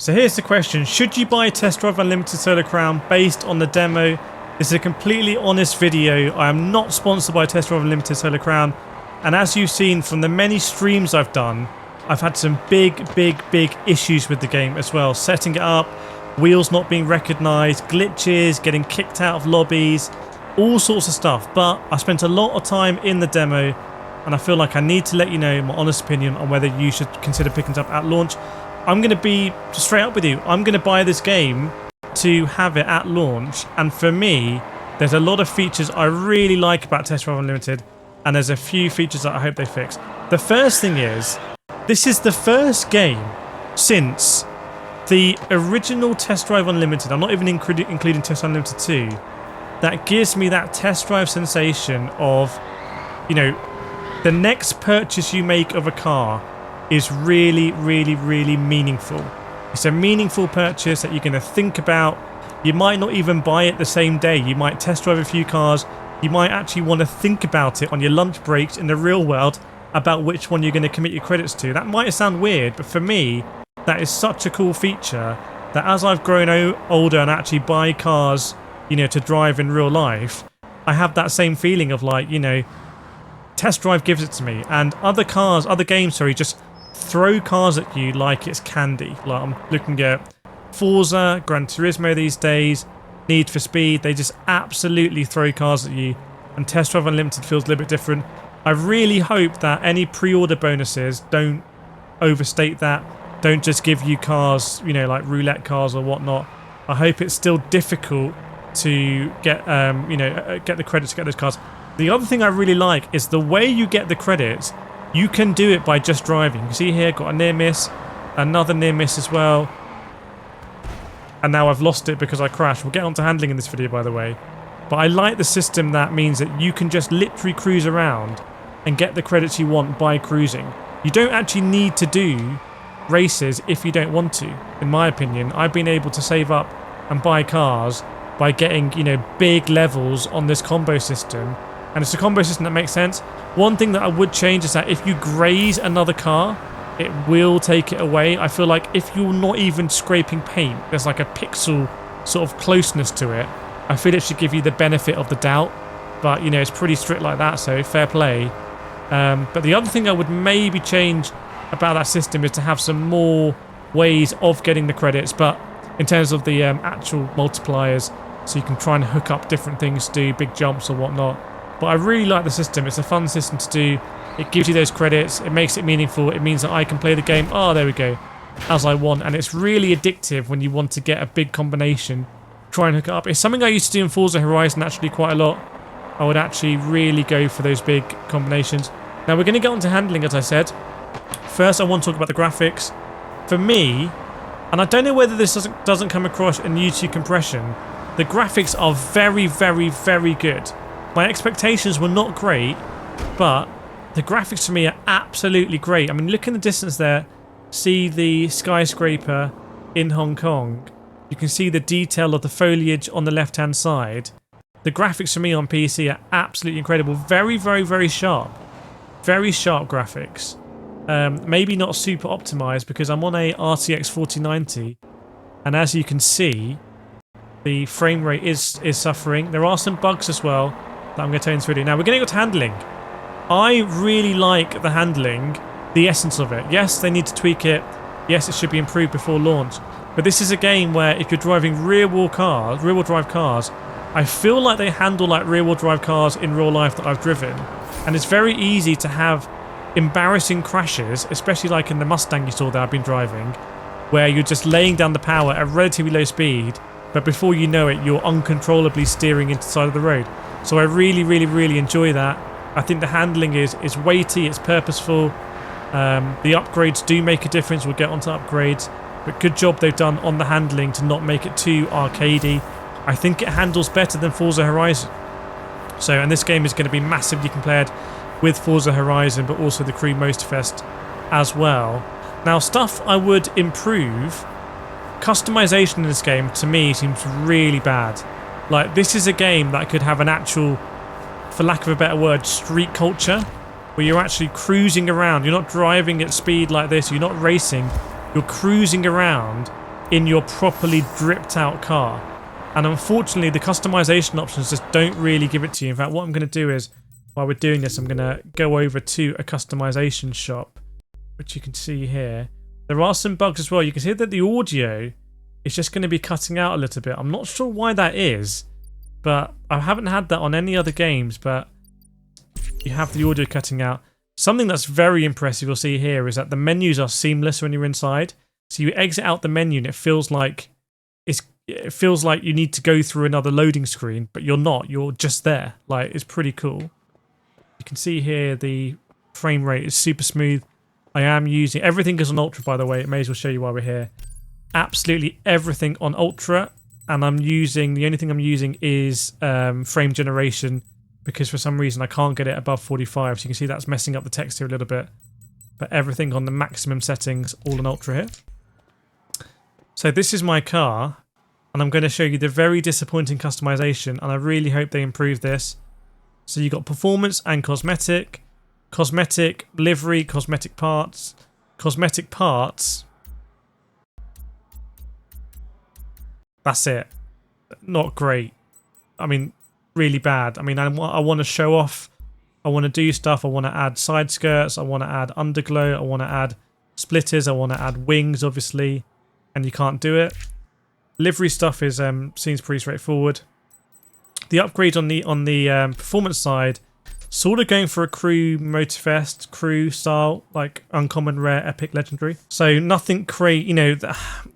So here's the question, should you buy Test Drive Unlimited Solar Crown based on the demo? This is a completely honest video. I am not sponsored by Test Drive Unlimited Solar Crown, and as you've seen from the many streams I've done, I've had some big issues with the game as well. Setting it up, wheels not being recognised, glitches, getting kicked out of lobbies, all sorts of stuff. But I spent a lot of time in the demo, and I feel like I need to let you know my honest opinion on whether you should consider picking it up at launch. I'm going to be straight up with you. I'm going to buy this game to have it at launch, and for me, there's a lot of features I really like about Test Drive Unlimited, and there's a few features that I hope they fix. The first thing is, this is the first game since the original Test Drive Unlimited, I'm not even including Test Drive Unlimited 2, that gives me that test drive sensation of, you know, the next purchase you make of a car is really meaningful. It's a meaningful purchase that you're going to think about. You might not even buy it the same day. You might test drive a few cars. You might actually want to think about it on your lunch breaks in the real world about which one you're going to commit your credits to. That might sound weird, but for me, that is such a cool feature that as I've grown older and actually buy cars, you know, to drive in real life, I have that same feeling of like, you know, Test Drive gives it to me, and other games, just throw cars at you like it's candy. Like I'm looking at Forza, Gran Turismo these days, Need for Speed, they just absolutely throw cars at you, and Test Drive Unlimited feels a little bit different. I really hope that any pre-order bonuses don't overstate that, don't just give you cars, you know, like roulette cars or whatnot. I hope it's still difficult to get, get the credits to get those cars. The other thing I really like is the way you get the credits. You can do it by just driving. You see here, got a near miss, another near miss as well. And now I've lost it because I crashed. We'll get onto handling in this video, by the way. But I like the system that means that you can just literally cruise around and get the credits you want by cruising. You don't actually need to do races if you don't want to, in my opinion. I've been able to save up and buy cars by getting, you know, big levels on this combo system. And it's a combo system that makes sense. One thing that I would change is that if you graze another car, it will take it away. I feel like if you're not even scraping paint, there's like a pixel sort of closeness to it. I feel it should give you the benefit of the doubt. But, you know, it's pretty strict like that, so fair play. But the other thing I would maybe change about that system is to have some more ways of getting the credits, but in terms of the actual multipliers, so you can try and hook up different things, do big jumps or whatnot. But I really like the system. It's a fun system to do. It gives you those credits. It makes it meaningful. It means that I can play the game, oh, there we go, as I want. And it's really addictive when you want to get a big combination. Try and hook it up. It's something I used to do in Forza Horizon actually quite a lot. I would actually really go for those big combinations. Now we're going to get on to handling, as I said. First, I want to talk about the graphics. For me, and I don't know whether this doesn't come across in YouTube compression, the graphics are very good. My expectations were not great, but the graphics for me are absolutely great. I mean, look in the distance there. See the skyscraper in Hong Kong. You can see the detail of the foliage on the left-hand side. The graphics for me on PC are absolutely incredible. Very sharp. Very sharp graphics. Maybe not super optimized because I'm on a RTX 4090, and as you can see, the frame rate is suffering. There are some bugs as well that I'm going to tell you in this video. Now we're going to go to handling. I really like the handling, the essence of it. Yes, they need to tweak it. Yes, it should be improved before launch. But this is a game where if you're driving rear-wheel drive cars, I feel like they handle like rear-wheel drive cars in real life that I've driven. And it's very easy to have embarrassing crashes, especially like in the Mustang you saw that I've been driving, where you're just laying down the power at relatively low speed, but before you know it, you're uncontrollably steering into the side of the road. So I really enjoy that. I think the handling is weighty, it's purposeful. The upgrades do make a difference. We'll get onto upgrades, but good job they've done on the handling to not make it too arcadey. I think it handles better than Forza Horizon. So, and this game is going to be massively compared with Forza Horizon, but also the Crew Motorfest as well. Now, stuff I would improve. Customization in this game, to me, seems really bad. Like, this is a game that could have an actual, for lack of a better word, street culture, where you're actually cruising around. You're not driving at speed like this. You're not racing. You're cruising around in your properly dripped out car. And unfortunately, the customization options just don't really give it to you. In fact, what I'm going to do is, while we're doing this, I'm going to go over to a customization shop, which you can see here. There are some bugs as well. You can see that the audio is just going to be cutting out a little bit. I'm not sure why that is, but I haven't had that on any other games, but you have the audio cutting out. Something that's very impressive you'll see here is that the menus are seamless when you're inside. So you exit out the menu and it feels like you need to go through another loading screen, but you're not. You're just there. Like, it's pretty cool. You can see here the frame rate is super smooth. I am using... Everything is on Ultra, by the way. It may as well show you while we're here. Absolutely everything on Ultra. And I'm using... The only thing I'm using is frame generation, because for some reason I can't get it above 45. So you can see that's messing up the text here a little bit. But everything on the maximum settings, all on Ultra here. So this is my car. And I'm going to show you the very disappointing customization, and I really hope they improve this. So you've got performance and cosmetic, cosmetic, livery, cosmetic parts. Cosmetic parts. That's it. Not great. I mean, really bad. I mean, I want to show off. I want to do stuff. I want to add side skirts. I want to add underglow. I want to add splitters. I want to add wings, obviously. And you can't do it. Livery stuff is seems pretty straightforward. The upgrade on the performance side, sort of going for a crew motorfest, crew style, like uncommon, rare, epic, legendary. So nothing crazy, you know,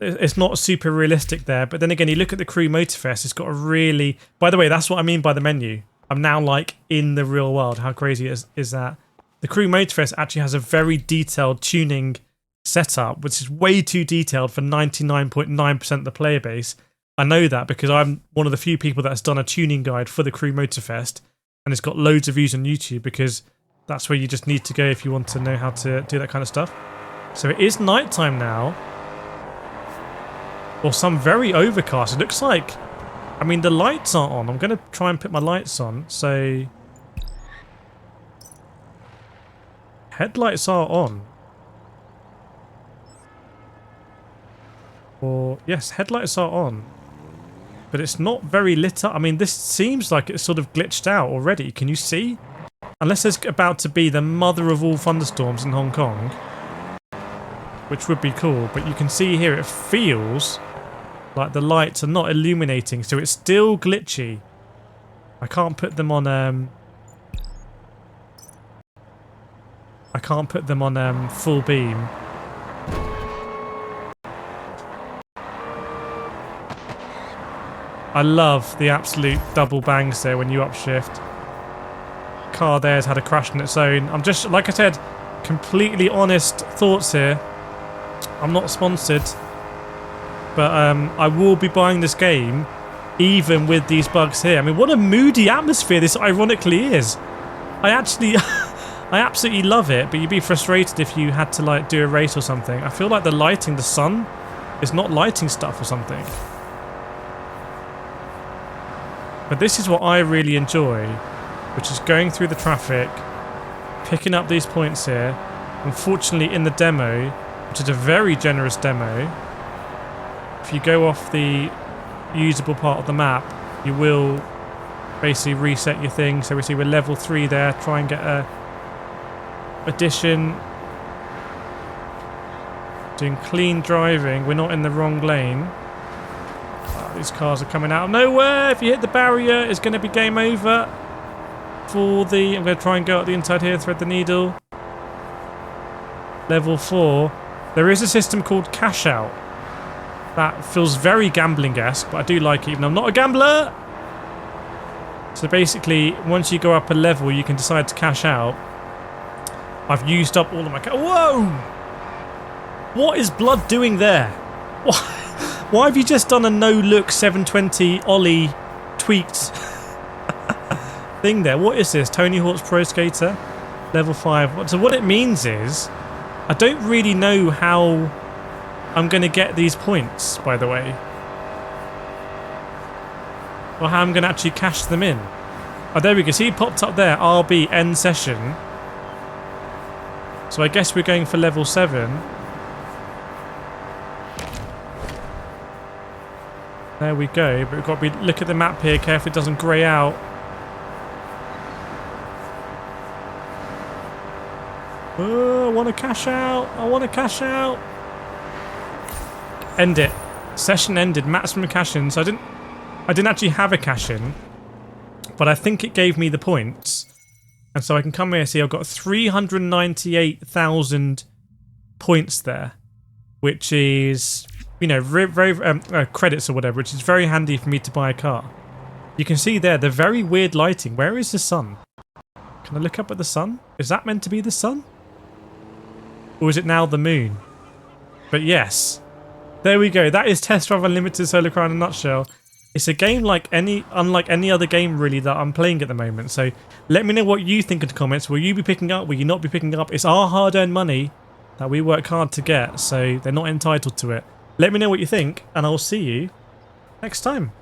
it's not super realistic there. But then again, you look at the crew motorfest, it's got a really... By the way, that's what I mean by the menu. I'm now like in the real world. How crazy is that? The crew motorfest actually has a very detailed tuning setup, which is way too detailed for 99.9% of the player base. I know that because I'm one of the few people that's done a tuning guide for the Crew Motorfest, and it's got loads of views on YouTube because that's where you just need to go if you want to know how to do that kind of stuff. So it is nighttime now, or some very overcast. It looks like, I mean, the lights aren't on. I'm going to try and put my lights on. So headlights are on. Or, yes, headlights are on. But it's not very lit up. I mean, this seems like it's sort of glitched out already. Can you see? Unless there's about to be the mother of all thunderstorms in Hong Kong. Which would be cool. But you can see here it feels like the lights are not illuminating. So it's still glitchy. I can't put them on... I can't put them on full beam. I love the absolute double bangs there when you upshift. Car there has had a crash on its own. I'm just, like I said, completely honest thoughts here. I'm not sponsored, but I will be buying this game even with these bugs here. I mean, what a moody atmosphere this ironically is. I absolutely love it, but you'd be frustrated if you had to like do a race or something. I feel like the lighting, the sun, is not lighting stuff or something. But this is what I really enjoy, which is going through the traffic, picking up these points here. Unfortunately, in the demo, which is a very generous demo, if you go off the usable part of the map, you will basically reset your thing. So we see we're level 3 there. Try and get a addition. Doing clean driving. We're not in the wrong lane. These cars are coming out of nowhere. If you hit the barrier, it's going to be game over. For the... I'm going to try and go up the inside here, thread the needle. Level 4. There is a system called cash out. That feels very gambling-esque, but I do like it, even though I'm not a gambler. So basically, once you go up a level, you can decide to cash out. I've used up all of my... Whoa! What is Blood doing there? What? Why have you just done a no-look 720 ollie tweaked thing there? What is this? Tony Hawk's Pro Skater? Level 5. So what it means is, I don't really know how I'm going to get these points, by the way. Or how I'm going to actually cash them in. Oh, there we go. See, it popped up there. RB end session. So I guess we're going for level 7. There we go. But we've got to look at the map here, careful it doesn't grey out. Oh, I want to cash out. I want to cash out. End it. Session ended. Maximum cash in. So I didn't actually have a cash in, but I think it gave me the points. And so I can come here and see I've got 398,000 points there, which is, you know, very credits or whatever, which is very handy for me to buy a car. You can see there the very weird lighting. Where is the sun? Can I look up at the sun? Is that meant to be the sun? Or is it now the moon? But yes, there we go. That is Test Drive Unlimited Solar Crown in a nutshell. It's a game unlike any other game really that I'm playing at the moment. So let me know what you think in the comments. Will you be picking up? Will you not be picking up? It's our hard-earned money that we work hard to get, so they're not entitled to it. Let me know what you think, and I'll see you next time.